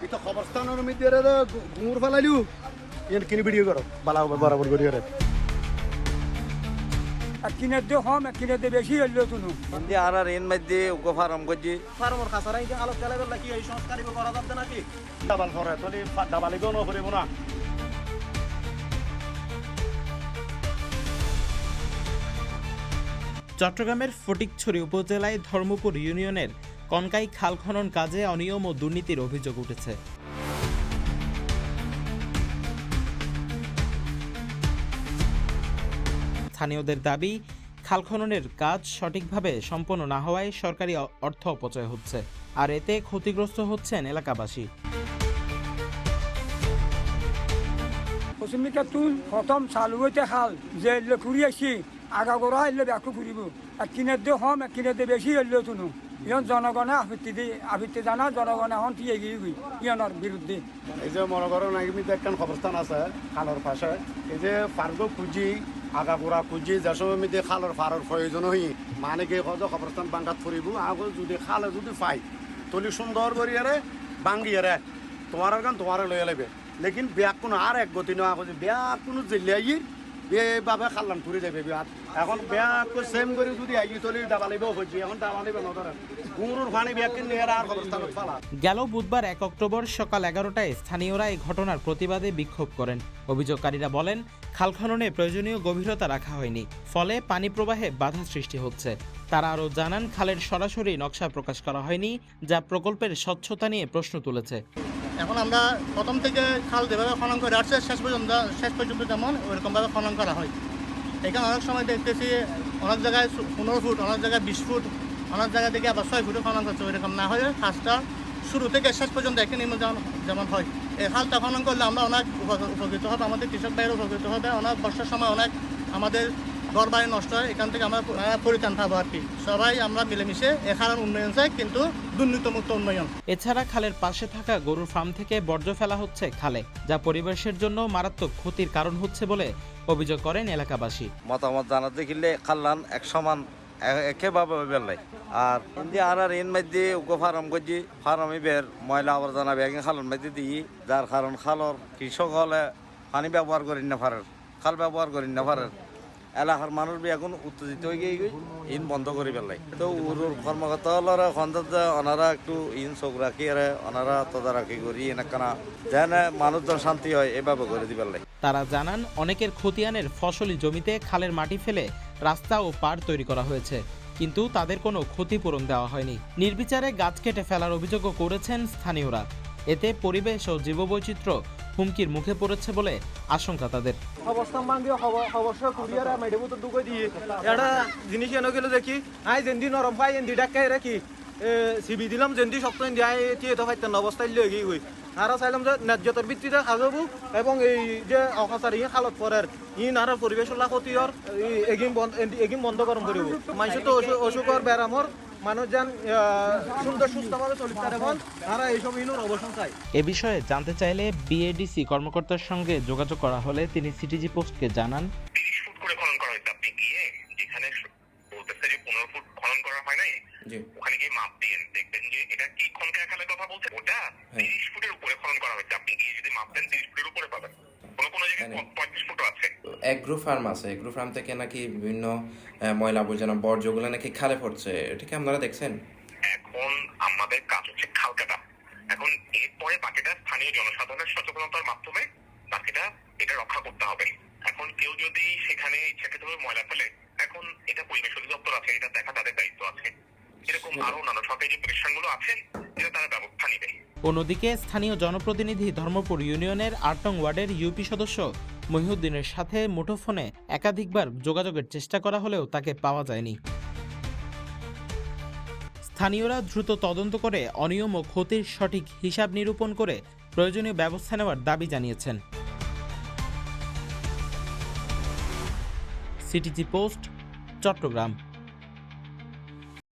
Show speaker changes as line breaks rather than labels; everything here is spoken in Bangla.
এটা খবরস্থানের মধ্যে ঘুমুর ফেলাইলু এর কিনে ভিডিও করো বালা বরাবর করি করে
কিনে দিয়ে কম কিনে দিয়ে বেশি হইলো তুমি
হিন্দি আর এন মধ্যে উগো ফার্ম করছি
ফার্মর খাসারা এই আলোক চালাবে নাকি এই সংস্কারই করা যাবে নাকি ডাবাল করে তলি ডাবালিগো না করিব না।
চট্টগ্রামের ফটিকছড়ি উপজেলায় ধর্মপুর ইউনিয়নের কনকাই খাল খনন কাজে অনিয়ম ও দুর্নীতির অভিযোগ উঠেছে। স্থানীয়দের দাবি, খাল খননের কাজ সঠিকভাবে সম্পন্ন না হওয়ায় সরকারি অর্থ অপচয় হচ্ছে, আর এতে ক্ষতিগ্রস্ত হচ্ছেন এলাকাবাসী।
পশ্চিমিকা তুই প্রথম চালু হইতে খাল যে এলে ঘুরি আসি আগা গোড়া এলে ব্যাকু ঘুরিব আর কিনে দিয়ে কম কিনে দিয়ে বেশি হইলো তুমি ইয়ন জনগণে আবৃত্তি জানা জনগণে এখন ঠিক এগিয়ে গই ইয়নের বিরুদ্ধে।
এই যে মনে করো নাকি একটা খবরস্থান আছে খালের পাশে এই যে পার্গ খুঁজি আগাগোড়া খুঁজি যে সময় মধ্যে খালের ফারের প্রয়োজন হই মানে কি হয়তো খবরস্থান বাঙ্গাত ফুরিব আগে যদি খালে যদি পাই তলি সুন্দর করিয়ারে বাঙ্গিয়ারে তোমার গান তোমার লইয়া লাগবে লেকিন ব্যাগ কোনো আর এক গতি নয় আগে ব্যাগ কোনো জেলিয়াই এভাবে খাল্লান ফুরি যাবে বিয়াত এখন ব্যাগ সেম করে যদি আই তলি ডাবা লাগবে হচ্ছে এখন ডাবা লাগবে নধরে গুঁড়োর পানি ব্যাগ কিনে আর খবরস্থানত ফালা।
গেল বুধবার ১ অক্টোবর সকাল ১১টায় স্থানীয়রা এই ঘটনার প্রতিবাদে বিক্ষোভ করেন। অভিযোগকারীরা বলেন, খাল খননে প্রয়োজনীয় গভীরতা রাখা হয়নি, ফলে পানি প্রবাহে বাধা সৃষ্টি হচ্ছে। তারা আরও জানান, খালের সরাসরি নকশা প্রকাশ করা হয়নি, যা প্রকল্পের স্বচ্ছতা নিয়ে প্রশ্ন তুলেছে।
এখন আমরা প্রথম থেকে খাল যেভাবে খনন করে আসছে শেষ পর্যন্ত যেমন ওইরকমভাবে খনন করা হয়। এখানে অনেক সময় দেখতেছি অনেক জায়গায় 15 ফুট, অনেক জায়গায় 20 ফুট, অনেক জায়গা থেকে আবার 6 ফুটে খনন করছে। ওইরকম না হয়ে কাজটা শুরু থেকে শেষ পর্যন্ত একই নিয়মে যেমন হয়। এই খালটা খনন করলে আমরা অনেক উপকৃত হবে, আমাদের কৃষক ভাইয়ের উপকৃত হবে। অনেক বর্ষার সময় অনেক আমাদের ঘর বাড়ি নষ্ট হয়, এখান থেকে আমরা পরিত্রাণ পাবো আর কি। সবাই আমরা মিলেমিশে এখানে উন্নয়ন চাই, কিন্তু দুর্নীতিমুক্ত উন্নয়ন।
এছাড়া খালের পাশে থাকা গরুর ফার্ম থেকে বর্জ্য ফেলা হচ্ছে খালে, যা পরিবেশের জন্য মারাত্মক ক্ষতির কারণ হচ্ছে বলে অভিযোগ করেন এলাকাবাসী।
মতামত জানাতে গেলে খাল্লান এক সমান একেভাবে বেলাই আর হিন্দি আর এন মধ্যে উগো ফার্ম করছি ফার্ম বের ময়লা আবর্জনা ব্যাগে খালন মধ্যে দিই, যার কারণ খালর কৃষক হলে পানি ব্যবহার করি না পারেন, খাল ব্যবহার করি না পারেন। এলাকার মানুষ এখন উত্তেজিত হয়ে গিয়ে ইন বন্ধ করে পেলাই। তো উরুর কর্মকর্তা হলরা খন্দার ওনারা একটু ইন চোখ রাখি আর ওনারা তদারকি করি এনাকানা যেন মানুষজন শান্তি হয় এভাবে করে দিবে।
তারা জানান, অনেকের খতিয়ানের ফসলি জমিতে খালের মাটি ফেলে রাস্তা ও পাড় তৈরি করা হয়েছে, কিন্তু তাদের কোনো ক্ষতিপূরণ দেওয়া হয়নি। নির্বিচারে গাছ কেটে ফেলার অভিযোগও করেছেন স্থানীয়রা। এতে পরিবেশ ও জীববৈচিত্র্য হুমকির মুখে পড়েছে বলে আশঙ্কা তাদের।
অবস্থান বান্ধব অবশ্যই কুরিয়ার মেডেবু তো ঢুকে দিয়ে এটা জিনিস এনে গেলে দেখি আই যেন্দি নরম পাই এন্দি ডাক্কাই রাখি সিবি দিলাম যেন্দি শক্ত এন্দি আই তো ফাইতেন অবস্থায় লয়ে গিয়ে হই আর চাইলাম যে ন্যায্যতার ভিত্তিতে সাজাবো এবং এই যে অকাচার ইয়ে খালত পরের ইন আর পরিবেশ ক্ষতির এগিম বন্ধ করম করিব মানুষ তো অসুখর ব্যারামর মানুষ যান সুন্দর সুস্থভাবে চলিতে পারেন আর এইসব ইনুর অবসান চাই।
এ বিষয়ে জানতে চাইলে বিএডিসি কর্মকর্তার সঙ্গে যোগাযোগ করা হলে তিনি সিটিজি পোস্টকে জানান,
30 ফুট করে খনন করা হয়েছে। আপনি গিয়ে যেখানে বলতেছে যে 15 ফুট খনন করা হয় নাই, ওখানে গিয়ে মাপ দিয়ে দেখবেন যে এটা কি খনকা খালের কথা বলছে, ওটা 30 ফুটের উপরে খনন করা হয়েছে। আপনি গিয়ে যদি মাপ দেন 30 ফুটের উপরে পাবেন, কোনো জায়গায় 35 ফুটও আছে।
এগ্রো ফার্ম আছে, এগ্রো ফার্ম থেকে নাকি বিভিন্ন ময়লা আবর্জনা বর্জ্যগুলো নাকি খালে পড়ছে, এটা কি আপনারা দেখছেন?
এখন আমাদের কাজ হচ্ছে খাল কাটা, এখন এরপরে বাকিটা স্থানীয় জনসাধারণের সচেতনতার মাধ্যমে বাকিটা এটা রক্ষা করতে হবে। এখন কেউ যদি সেখানে ইচ্ছাকৃতভাবে ময়লা ফেলে, এখন এটা পরিবেশ অধিদপ্তর আছে, এটা দেখা তাদের দায়িত্ব আছে। এরকম আরো নানা সরকারি যে প্রতিষ্ঠানগুলো আছে এটা তারা ব্যবস্থা নেবে।
অন্যদিকে স্থানীয় জনপ্রতিনিধি ধর্মপুর ইউনিয়নের ৮ নং ওয়ার্ডের ইউপি সদস্য মহিউদ্দিনের সাথে মুঠোফোনে একাধিকবার যোগাযোগের চেষ্টা করা হলেও তাকে পাওয়া যায়নি। স্থানীয়রা দ্রুত তদন্ত করে অনিয়ম ও ক্ষতির সঠিক হিসাব নিরূপণ করে প্রয়োজনীয় ব্যবস্থা নেওয়ার দাবি জানিয়েছেন। CTG post, Chittagong.